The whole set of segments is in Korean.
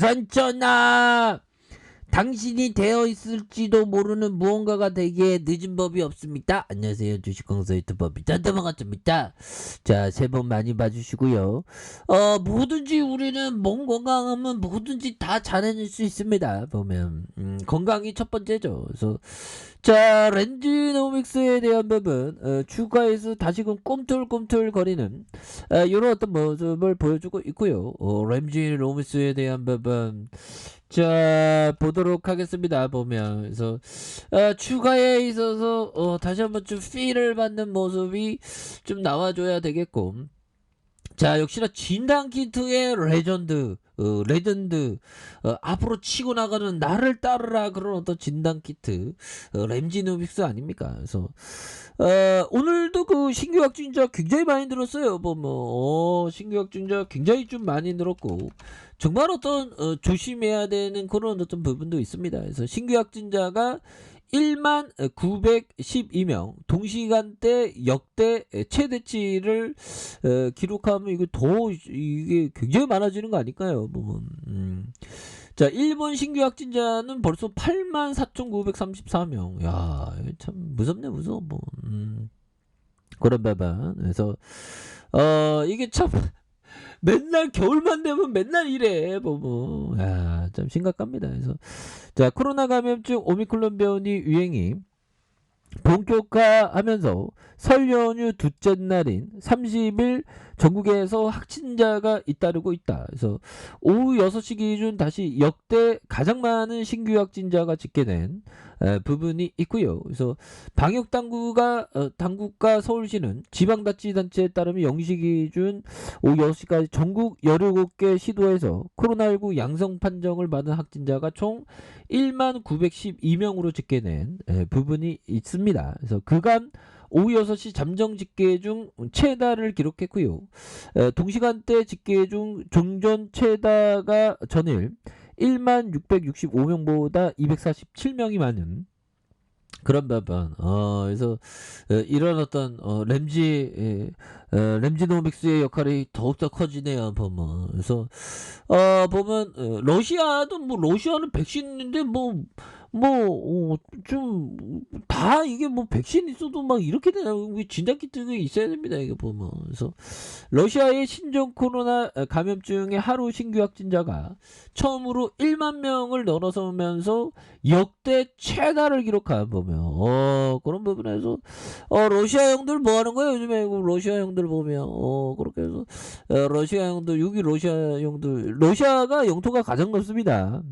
우선 전하, 당신이 되어 있을지도 모르는 무언가가 되기에 늦은 법이 없습니다. 안녕하세요, 주식공사 유튜버 미탄타방아입니다. 자, 새해 복 많이 봐주시고요. 뭐든지 우리는 몸 건강하면 뭐든지 다 잘해낼 수 있습니다. 보면 건강이 첫 번째죠. 그래서 자, 렌즈노믹스에 대한 부분, 주가에서 다시금 꿈틀꿈틀 거리는 이런 어떤 모습을 보여주고 있고요. 렌즈노믹스에 대한 부분, 자, 보도록 하겠습니다. 보면 그래서 추가에 있어서 다시 한번 좀 필을 받는 모습이 좀 나와줘야 되겠고, 자, 역시나 진단키트의 레전드, 앞으로 치고 나가는 나를 따르라, 그런 어떤 진단키트, 램지노믹스 아닙니까? 그래서 오늘도 그 신규 확진자 굉장히 많이 늘었어요. 신규 확진자 굉장히 좀 많이 늘었고, 정말 어떤 조심해야 되는 그런 어떤 부분도 있습니다. 그래서 신규 확진자가 1만 912명, 동시간대 역대 최대치를 기록하면 이게 굉장히 많아지는 거 아닐까요? 자, 일본 신규 확진자는 벌써 8만 4,934명. 야, 이거 참 무섭네, 무서워. 그런 바반. 그래서 이게 참 맨날 겨울만 되면 맨날 이래. 야, 참 심각합니다. 그래서 자, 코로나 감염증 오미크론 변이 유행이 본격화하면서 설 연휴 둘째 날인 30일 전국에서 확진자가 잇따르고 있다. 그래서 오후 6시 기준 다시 역대 가장 많은 신규 확진자가 집계된 부분이 있고요. 그래서 방역 당국과 서울시는 지방자치단체에 따르면 0시 기준 오후 6시까지 전국 17개 시도에서 코로나19 양성 판정을 받은 확진자가 총 1만 912명으로 집계된 부분이 있습니다. 그래서 그간 오후 6시 잠정 집계 중 최다를 기록했고요. 동시간대 집계 중 종전 최다가 전일 1만 665명보다 247명이 많은 그런 부분. 그래서 이런 어떤 램지노믹스의 역할이 더욱더 커지네요. 그래서 보면 러시아도 러시아는 백신인데 좀 다 이게 백신 있어도 막 이렇게 되나, 진단키트가 있어야 됩니다. 이게 보면. 그래서 러시아의 신종 코로나 감염증의 하루 신규 확진자가 처음으로 1만 명을 넘어서면서 역대 최다를 기록한 그런 부분에서 러시아 형들 뭐 하는 거야 요즘에? 러시아 형들 보면 그렇게 해서 러시아 형들, 러시아가 영토가 가장 넓습니다.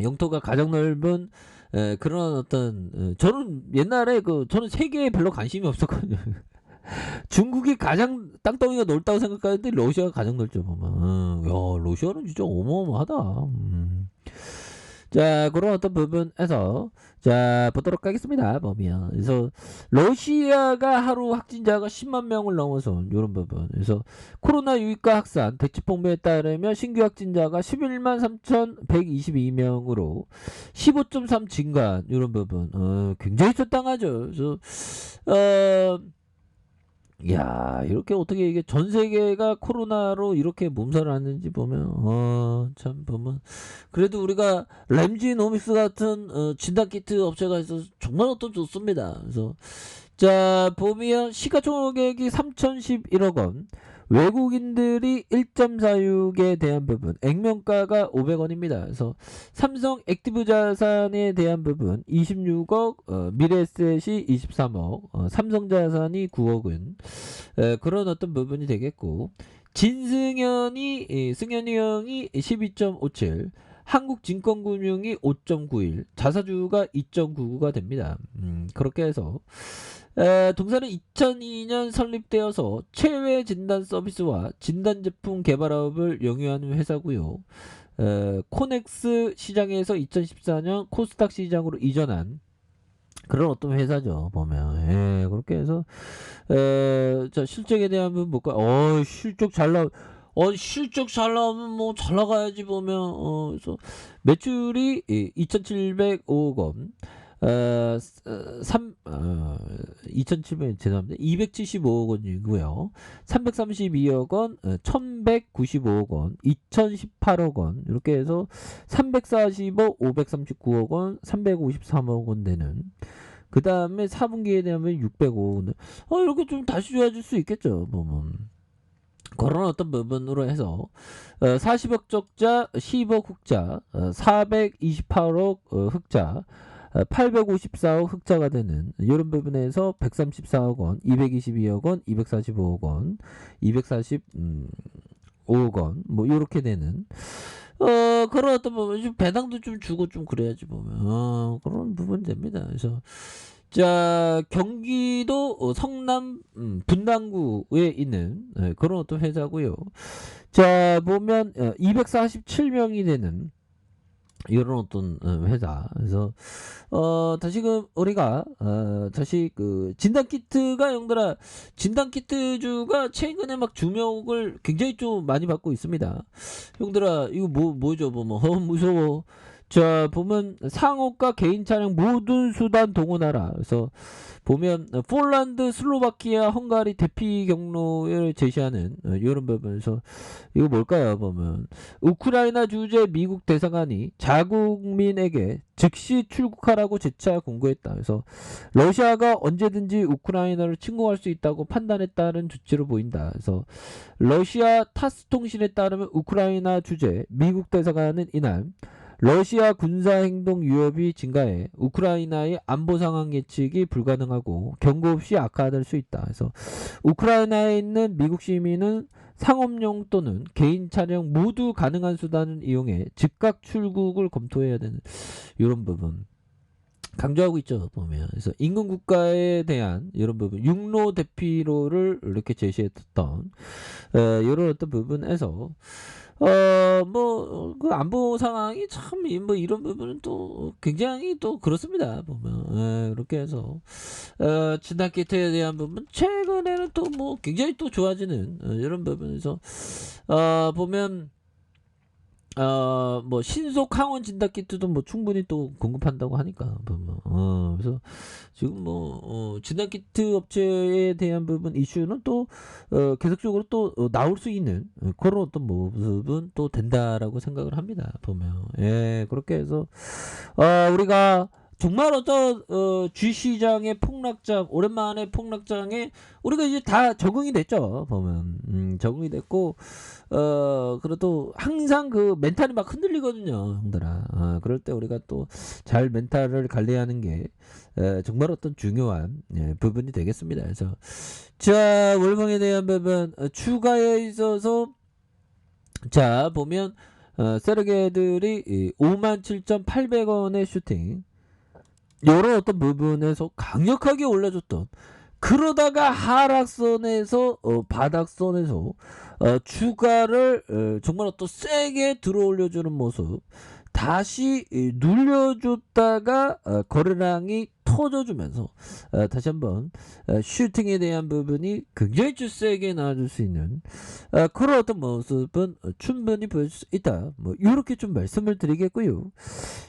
영토가 가장 넓은 그런 어떤 저는 옛날에 저는 세계에 별로 관심이 없었거든요. 중국이 가장 땅덩이가 넓다고 생각하는데 러시아가 가장 넓죠. 보면 야, 러시아는 진짜 어마어마하다. 자, 그런 어떤 부분에서 자, 보도록 하겠습니다. 그래서 러시아가 하루 확진자가 10만 명을 넘어서 이런 부분. 그래서 코로나 유입과 확산 대치폭매에 따르면 신규 확진자가 11만 3,122명으로 15.3 증가한 이런 부분. 굉장히 적당하죠. 그래서 야, 이렇게 어떻게 이게 전 세계가 코로나로 이렇게 몸살을 앓는지 보면 참 보면, 그래도 우리가 램지노믹스 같은 진단키트 업체가 있어서 정말 어떤 좋습니다. 그래서 자, 보면 시가총액이 3,011억 원, 외국인들이 1.46에 대한 부분, 액면가가 500원입니다. 그래서 삼성 액티브 자산에 대한 부분 26억, 미래에셋이 23억, 삼성자산이 9억은 그런 어떤 부분이 되겠고, 승현이 형이 12.57, 한국증권금융이 5.91, 자사주가 2.99가 됩니다. 그렇게 해서 동사는 2002년 설립되어서 체외 진단 서비스와 진단 제품 개발업을 영위하는 회사고요. 코넥스 시장에서 2014년 코스닥 시장으로 이전한 그런 어떤 회사죠. 보면 그렇게 해서 자, 실적에 대한 부분 볼까? 실적 잘 나오면 잘 나가야지. 보면 그래서 매출이 2,705억 원, 죄송합니다. 275억 원이고요. 332억 원, 1195억 원, 2018억 원, 이렇게 해서 345, 539억 원, 353억 원 되는. 그 다음에 4분기에 대하면 605억 원. 이렇게 좀 다시 좋아질 수 있겠죠. 그런 어떤 부분으로 해서 40억 적자, 10억 흑자, 428억 흑자, 854억 흑자가 되는 이런 부분에서 134억 원, 222억 원, 245억 원, 245억 원, 뭐 이렇게 되는 그런 어떤 부분, 좀 배당도 좀 주고 좀 그래야지 보면 그런 부분 됩니다. 그래서 자, 경기도 성남 분당구에 있는 그런 어떤 회사고요. 자, 보면 247명이 되는 이런 어떤 회사. 그래서 다시금 우리가 다시 그 진단키트가 형들아, 진단키트주가 최근에 막 주목을 굉장히 좀 많이 받고 있습니다. 형들아, 이거 뭐죠? 보면 무서워. 자, 보면 상업과 개인 차량 모든 수단 동원하라. 그래서 보면 폴란드, 슬로바키아, 헝가리 대피 경로를 제시하는 이런 부분에서 이거 뭘까요? 보면 우크라이나 주재 미국 대사관이 자국민에게 즉시 출국하라고 재차 공고했다. 그래서 러시아가 언제든지 우크라이나를 침공할 수 있다고 판단했다는 조치로 보인다. 그래서 러시아 타스 통신에 따르면 우크라이나 주재 미국 대사관은 이날 러시아 군사행동 위협이 증가해 우크라이나의 안보 상황 예측이 불가능하고 경고 없이 악화될 수 있다. 그래서 우크라이나에 있는 미국 시민은 상업용 또는 개인 차량 모두 가능한 수단을 이용해 즉각 출국을 검토해야 되는 이런 부분 강조하고 있죠. 보면 그래서 인근 국가에 대한 이런 부분 육로 대피로를 이렇게 제시했던 이런 어떤 부분에서 그 안보 상황이 참, 이런 부분은 또 굉장히 또 그렇습니다. 보면, 이렇게 해서, 진단키트에 대한 부분, 최근에는 또 굉장히 또 좋아지는, 이런 부분에서, 보면, 신속 항원 진단키트도 충분히 또 공급한다고 하니까, 보면, 그래서 지금 진단키트 업체에 대한 부분 이슈는 또, 계속적으로 또 나올 수 있는 그런 어떤 모습은 또 된다라고 생각을 합니다. 보면. 예, 그렇게 해서, 우리가 정말 어떤 주시장의 폭락장, 오랜만에 폭락장에 우리가 이제 다 적응이 됐죠. 보면 적응이 됐고 그래도 항상 그 멘탈이 막 흔들리거든요, 형들아. 그럴 때 우리가 또 잘 멘탈을 관리하는 게 정말 어떤 중요한 부분이 되겠습니다. 그래서 자, 월봉에 대한 부분 추가에 있어서 자, 보면 세르게들이 57,800원의 슈팅 이런 어떤 부분에서 강력하게 올려줬던, 그러다가 하락선에서 바닥선에서 추가를 정말 또 세게 들어 올려주는 모습, 다시 눌려줬다가 거래량이 터져주면서 다시 한번 슈팅에 대한 부분이 굉장히 좀 세게 나와줄 수 있는 그런 어떤 모습은 충분히 보여줄 수 있다. 이렇게 좀 말씀을 드리겠고요.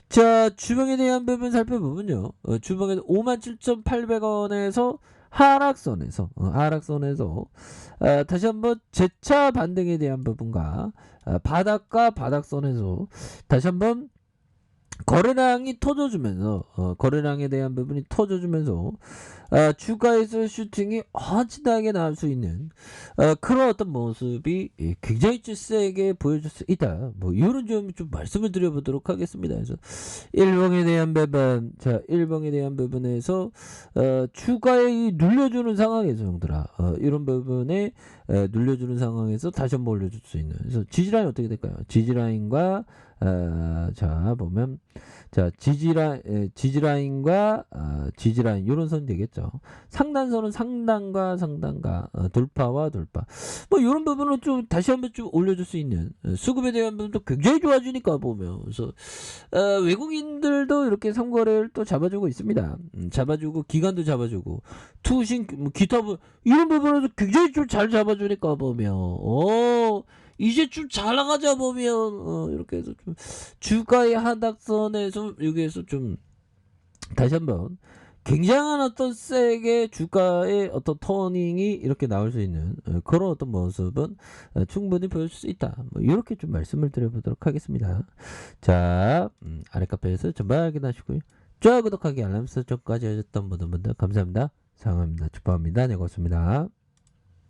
자, 주봉에 대한 부분 살펴보면요. 주봉에서 57,800원에서 하락선에서 다시 한번 재차 반등에 대한 부분과 바닥과 바닥선에서 다시 한번 거래량이 터져주면서 거래량에 대한 부분이 터져주면서 추가해서 슈팅이 엄청나게 나올 수 있는 그런 어떤 모습이 굉장히 좀 세게 보여줄 수 있다. 이런 점 좀 말씀을 드려보도록 하겠습니다. 그래서 일봉에 대한 부분, 자, 일봉에 대한 부분에서 추가에 눌려주는 상황에서 형들아, 이런 부분에 눌려주는 상황에서 다시 한번 올려줄 수 있는. 그래서 지지라인 어떻게 될까요? 지지라인과 자, 보면 자, 지지라인과 지지라인 이런 선이 되겠죠. 상단선은 상단과 상단과 돌파와 돌파. 이런 부분은 좀 다시 한번 좀 올려줄 수 있는 수급에 대한 부분도 굉장히 좋아지니까 보면. 그래서 외국인들도 이렇게 상거래를 또 잡아주고 있습니다. 잡아주고 기간도 잡아주고 투신 기타 이런 부분에서 굉장히 좀 잘 잡아주니까 보면. 이제 좀 잘 나가자 보면 이렇게 해서 좀 주가의 하락선에서 여기에서 좀 다시 한번 굉장한 어떤 색의 주가의 어떤 터닝이 이렇게 나올 수 있는 그런 어떤 모습은 충분히 보여줄 수 있다. 뭐 이렇게 좀 말씀을 드려보도록 하겠습니다. 자, 아래 카페에서 전반 확인하시고요. 좋아요, 구독하기, 알람 설정까지 해줬던 모든 분들 감사합니다. 사랑합니다. 축복합니다. 네, 고맙습니다.